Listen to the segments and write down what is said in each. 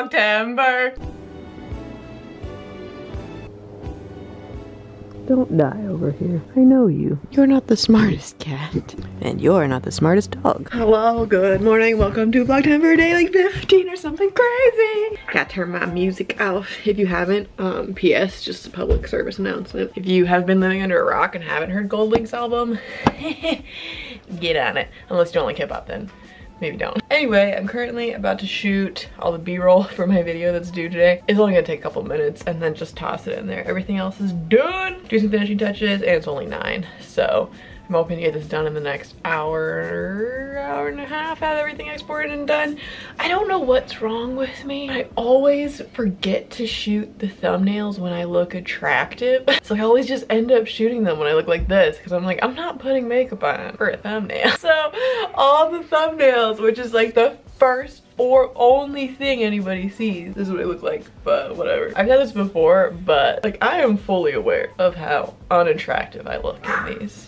Vlogtember. Don't die over here. I know you. You're not the smartest cat. And you're not the smartest dog. Hello, good morning. Welcome to Vlogtember day like 15 or something crazy. Gotta turn my music off. If you haven't, PS, just a public service announcement. If you have been living under a rock and haven't heard Goldlink's album, get on it. Unless you don't like hip hop, then maybe don't. Anyway, I'm currently about to shoot all the B-roll for my video that's due today. It's only gonna take a couple minutes and then just toss it in there. Everything else is done. Do some finishing touches and it's only 9. So I'm hoping to get this done in the next hour and a half, have everything exported and done. I don't know what's wrong with me. I always forget to shoot the thumbnails when I look attractive. So I always just end up shooting them when I look like this because I'm like, I'm not putting makeup on for a thumbnail. So all the thumbnails, which is like the first or only thing anybody sees, this is what I look like, but whatever. I've said this before, but like I am fully aware of how unattractive I look in these.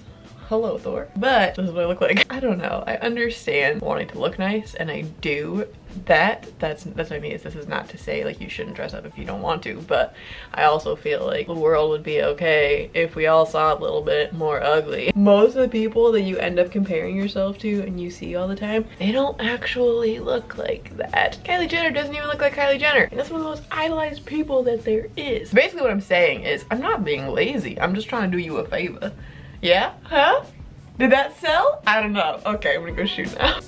Hello, Thor. But this is what I look like. I don't know. I understand wanting to look nice, and I do that. That's what I mean. This is not to say like you shouldn't dress up if you don't want to, but I also feel like the world would be okay if we all saw a little bit more ugly. Most of the people that you end up comparing yourself to and you see all the time, they don't actually look like that. Kylie Jenner doesn't even look like Kylie Jenner, and that's one of the most idolized people that there is. Basically what I'm saying is I'm not being lazy. I'm just trying to do you a favor. Yeah? Huh? Did that sell? I don't know. Okay, I'm gonna go shoot now.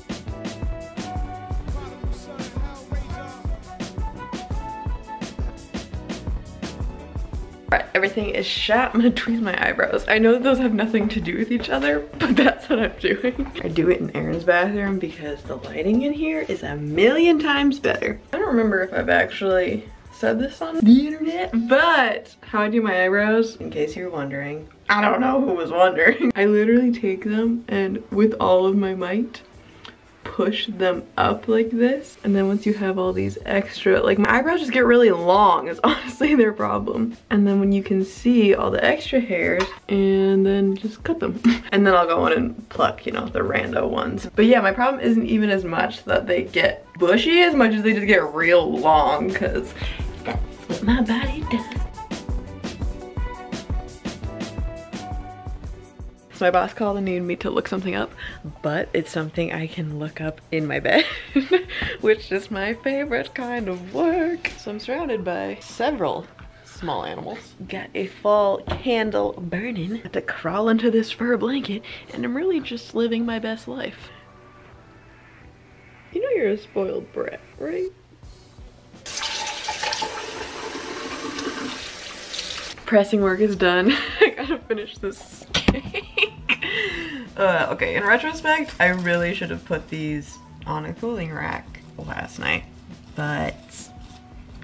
Alright, everything is shot. I'm gonna tweeze my eyebrows. I know that those have nothing to do with each other, but that's what I'm doing. I do it in Aaron's bathroom because the lighting in here is a million times better. I don't remember if I've actually said this on the internet, but how I do my eyebrows, in case you're wondering, I don't know who was wondering. I literally take them and with all of my might push them up like this, and then once you have all these extra, like my eyebrows just get really long is honestly their problem, and then when you can see all the extra hairs, and then just cut them. And then I'll go in and pluck, you know, the rando ones. But yeah, my problem isn't even as much that they get bushy as much as they just get real long, because that's what my body does. So my boss called and needed me to look something up, but it's something I can look up in my bed, which is my favorite kind of work. So I'm surrounded by several small animals. Got a fall candle burning. Got to crawl into this fur blanket, and I'm really just living my best life. You know you're a spoiled brat, right? Pressing work is done. I gotta finish this cake. Okay, in retrospect, I really should have put these on a cooling rack last night, but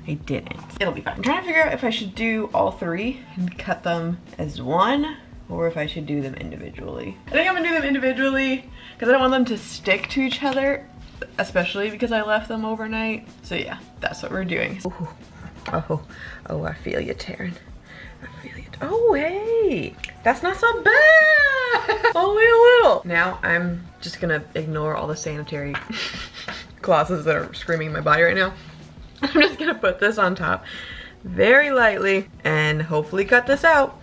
I didn't. It'll be fine. I'm trying to figure out if I should do all 3 and cut them as one, or if I should do them individually. I think I'm gonna do them individually because I don't want them to stick to each other, especially because I left them overnight. So yeah, that's what we're doing. Oh, I feel you, Taryn. I feel it. Oh, hey, that's not so bad. Only a little. Now I'm just gonna ignore all the sanitary clauses that are screaming in my body right now. I'm just gonna put this on top very lightly and hopefully cut this out.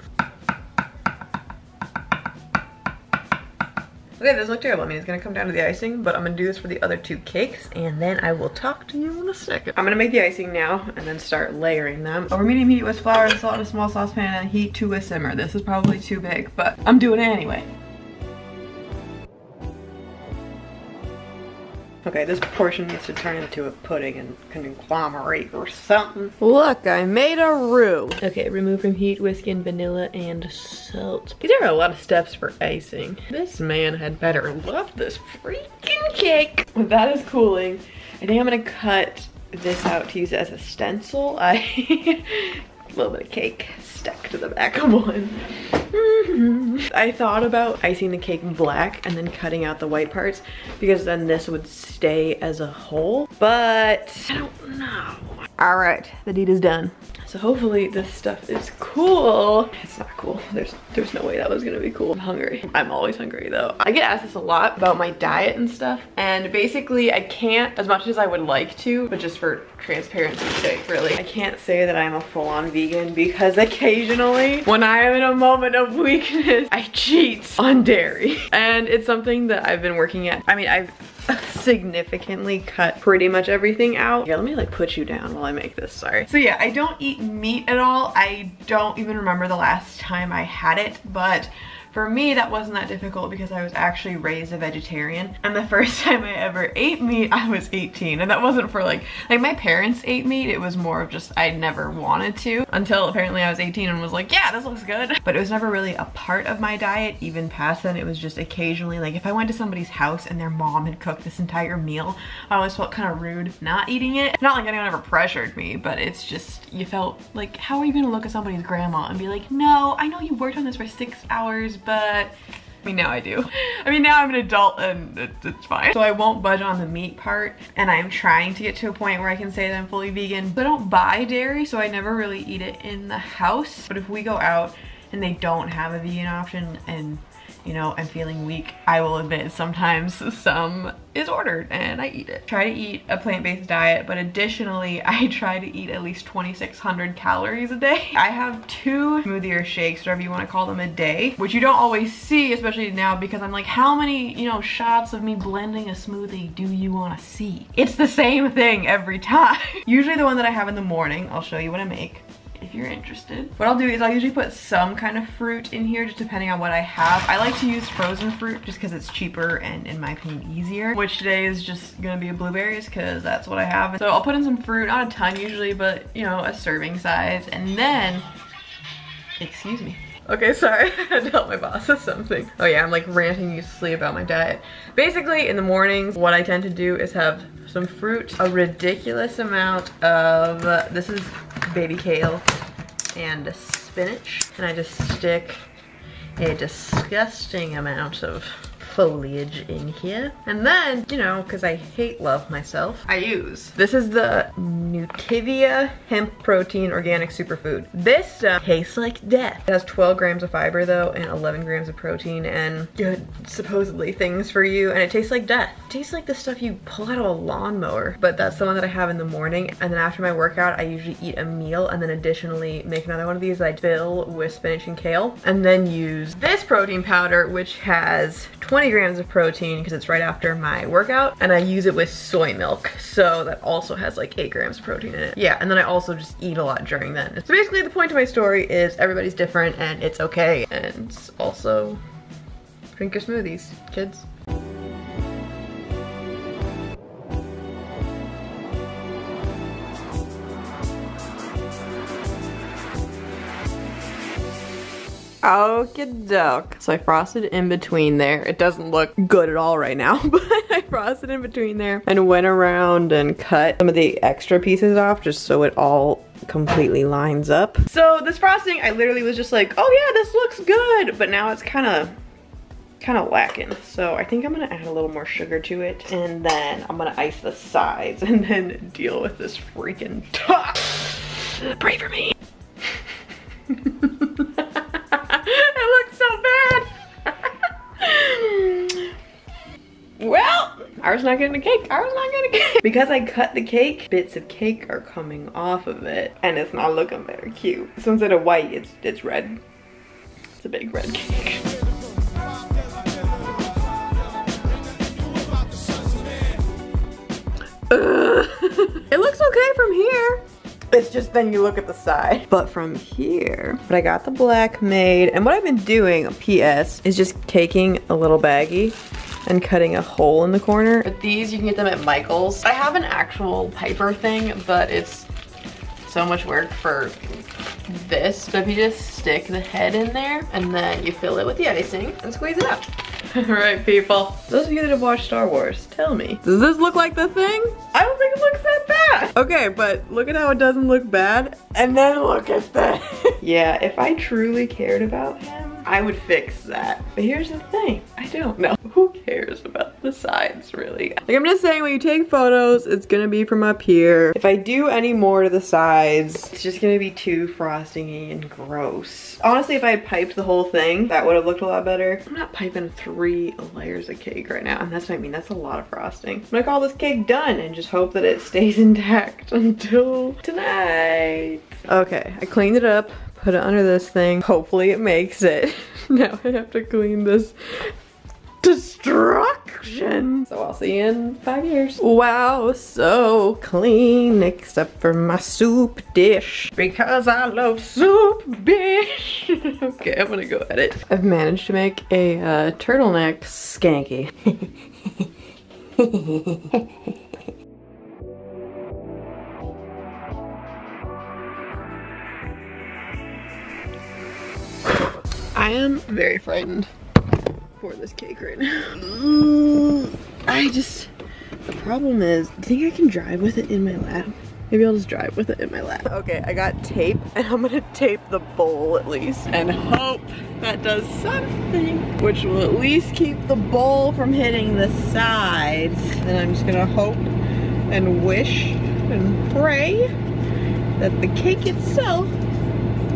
Okay, it doesn't look terrible. I mean, it's gonna come down to the icing, but I'm gonna do this for the other 2 cakes, and then I will talk to you in a second. I'm gonna make the icing now, and then start layering them. Over medium heat with flour and salt in a small saucepan, and heat to a simmer. This is probably too big, but I'm doing it anyway. Okay, this portion needs to turn into a pudding and conglomerate or something. Look, I made a roux. Okay, remove from heat, whisk in vanilla and salt. These are a lot of steps for icing. This man had better love this freaking cake. When that is cooling, I think I'm gonna cut this out to use it as a stencil. A little bit of cake stuck to the back of one. I thought about icing the cake black and then cutting out the white parts because then this would stay as a whole, but I don't know. All right, the deed is done. So hopefully this stuff is cool. It's not cool. There's no way that was gonna be cool. I'm hungry. I'm always hungry though. I get asked this a lot about my diet and stuff, and basically I can't, as much as I would like to, but just for transparency's sake, really, I can't say that I'm a full-on vegan because occasionally when I am in a moment of weakness, I cheat on dairy. And it's something that I've been working at. I mean, I've significantly cut pretty much everything out. Yeah, let me like put you down while I make this, sorry. So yeah, I don't eat meat at all. I don't even remember the last time I had it, but for me, that wasn't that difficult because I was actually raised a vegetarian. And the first time I ever ate meat, I was 18. And that wasn't for like my parents ate meat. It was more of just, I never wanted to until apparently I was 18 and was like, yeah, this looks good. But it was never really a part of my diet. Even past then, it was just occasionally, like if I went to somebody's house and their mom had cooked this entire meal, I always felt kind of rude not eating it. Not like anyone ever pressured me, but it's just, you felt like, how are you gonna look at somebody's grandma and be like, no, I know you worked on this for 6 hours, but I mean, now I do. I mean, now I'm an adult and it's fine. So I won't budge on the meat part, and I'm trying to get to a point where I can say that I'm fully vegan. I don't buy dairy, so I never really eat it in the house. But if we go out and they don't have a vegan option and you know, I'm feeling weak, I will admit sometimes some is ordered and I eat it. Try to eat a plant-based diet, but additionally, I try to eat at least 2,600 calories a day. I have 2 smoothie or shakes, whatever you want to call them, a day, which you don't always see, especially now because I'm like, how many, you know, shots of me blending a smoothie do you want to see? It's the same thing every time. Usually the one that I have in the morning, I'll show you what I make if you're interested. What I'll do is I'll usually put some kind of fruit in here just depending on what I have. I like to use frozen fruit just because it's cheaper and in my opinion easier, which today is just gonna be blueberries because that's what I have. So I'll put in some fruit, not a ton usually, but you know, a serving size, and then, excuse me. Okay, sorry, I had to help my boss with something. Oh yeah, I'm like ranting uselessly about my diet. Basically, in the mornings, what I tend to do is have some fruit, a ridiculous amount of, this is baby kale and spinach, and I just stick a disgusting amount of foliage in here. And then, you know, because I love myself, I use, this is the Nutivia hemp protein organic superfood. This stuff tastes like death. It has 12 grams of fiber though and 11 grams of protein and good supposedly things for you, and it tastes like death. It tastes like the stuff you pull out of a lawnmower, but that's the one that I have in the morning. And then after my workout, I usually eat a meal and then additionally make another one of these I fill with spinach and kale, and then use this protein powder, which has 20 grams of protein because it's right after my workout, and I use it with soy milk, so that also has like 8 grams of protein in it. Yeah, and then I also just eat a lot during then. So basically the point of my story is everybody's different and it's okay, and also drink your smoothies, kids. Okie doke. So I frosted in between there. It doesn't look good at all right now, but I frosted in between there and went around and cut some of the extra pieces off just so it all completely lines up. So this frosting, I literally was just like, oh yeah, this looks good, but now it's kind of lacking. So I think I'm gonna add a little more sugar to it, and then I'm gonna ice the sides and then deal with this freaking top. Pray for me. It looks so bad. Well, I was not getting a cake. I was not getting a cake. Because I cut the cake, bits of cake are coming off of it and it's not looking very cute. So instead of white, it's red. It's a big red cake. It looks okay from here. It's just then you look at the side. But from here, but I got the black made, and what I've been doing, PS, is just taking a little baggie and cutting a hole in the corner. But these, you can get them at Michael's. I have an actual Piper thing, but it's so much work for this. So if you just stick the head in there, and then you fill it with the icing and squeeze it out. All right, people. Those of you that have watched Star Wars, tell me, does this look like the thing? I don't think it looks that bad. Okay, but look at how it doesn't look bad, and then look at that. Yeah, if I truly cared about him, I would fix that. But here's the thing, I don't know. Who cares about the sides, really? Like, I'm just saying, when you take photos, it's gonna be from up here. If I do any more to the sides, it's just gonna be too frosting-y and gross. Honestly, if I had piped the whole thing, that would have looked a lot better. I'm not piping 3 layers of cake right now, and that's what I mean, that's a lot of frosting. I'm gonna call this cake done and just hope that it stays intact until tonight. Okay, I cleaned it up, put it under this thing. Hopefully it makes it. Now I have to clean this destruction. So I'll see you in 5 years. Wow, so clean except for my soup dish. Because I love soup dish. Okay, I'm gonna go edit. I've managed to make a turtleneck skanky. I am very frightened for this cake right now. The problem is, I think I can drive with it in my lap. Maybe I'll just drive with it in my lap. Okay, I got tape, and I'm gonna tape the bowl at least, and hope that does something, which will at least keep the bowl from hitting the sides. Then I'm just gonna hope and wish and pray that the cake itself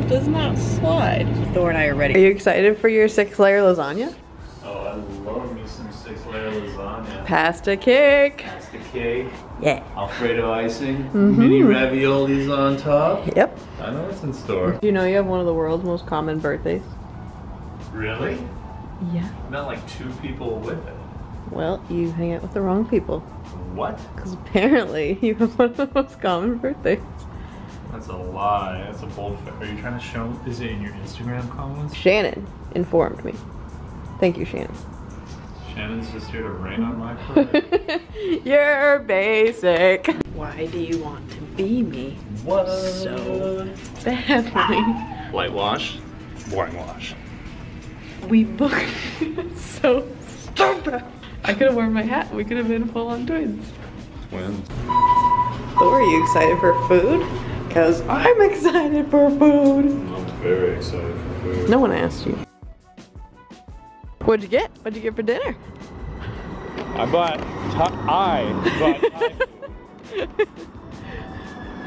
does not slide. Thor and I are ready. Are you excited for your 6-layer lasagna? Oh, I love me some 6-layer lasagna. Pasta cake. Pasta cake. Yeah. Alfredo icing. Mini raviolis on top. Yep. I know what's in store. Do you know you have one of the world's most common birthdays? Really? Yeah. Not like 2 people with it. Well, you hang out with the wrong people. What? Because apparently you have one of the most common birthdays. That's a lie. That's a bold fact. Are you trying to show? Is it in your Instagram comments? Shannon informed me. Thank you, Shannon. Shannon's just here to rain on my parade. You're basic. Why do you want to be me? What? So badly. Whitewash. Whitewash. We booked so stupid. I could have worn my hat. We could have been full-on twins. Twins. So are you excited for food? Because I'm excited for food. I'm very excited for food. No one asked you. What'd you get? What'd you get for dinner? I bought Thai food.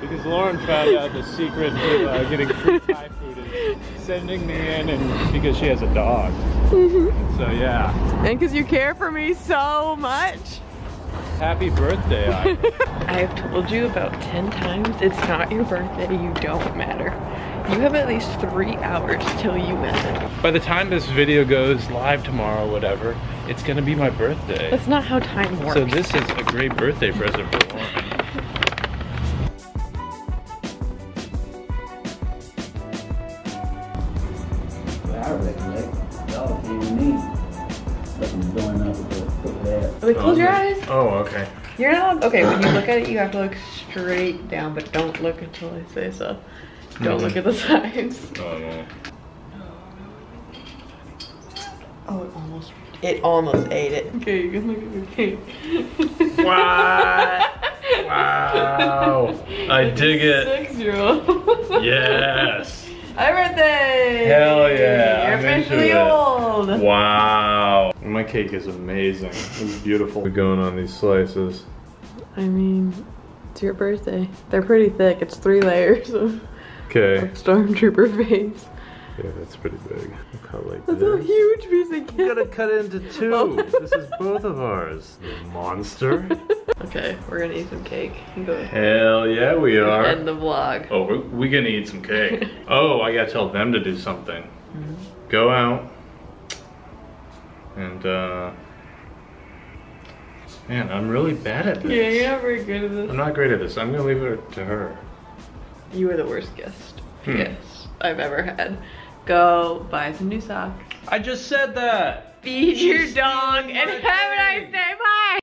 Because Lauren found out the secret to getting free Thai food is sending me in, and because she has a dog. So yeah. And because you care for me so much. Happy birthday, I have told you about 10 times, it's not your birthday, you don't matter. You have at least 3 hours till you matter. By the time this video goes live tomorrow, whatever, it's gonna be my birthday. That's not how time works. So this is a great birthday present for Lauren. Wait, close your eyes. Oh, okay. You're not, okay, when you look at it, you have to look straight down, but don't look until I say so. Don't look at the sides. Oh, no. Oh, it almost ate it. Okay, you can look at your cake. What? Wow. I dig it. 6-year-old. Yes. Happy birthday! Hell yeah. You're I'm into officially it. old. Wow. My cake is amazing. It's beautiful. We're going on these slices. I mean, it's your birthday. They're pretty thick. It's 3 layers of stormtrooper face. Yeah, that's pretty big. I'll cut like That's this. a huge piece of cake. You gotta cut it into 2. This is both of ours. You monster. Okay, we're gonna eat some cake. Go ahead. Hell yeah, we are. End the vlog. Oh, we're gonna eat some cake. Oh, I gotta tell them to do something. Go out and man, I'm really bad at this. Yeah, you're not very good at this. I'm not great at this. I'm gonna leave it to her. You were the worst guest I've ever had. Go buy some new socks. I just said that. Feed your dog and have a nice day. Bye.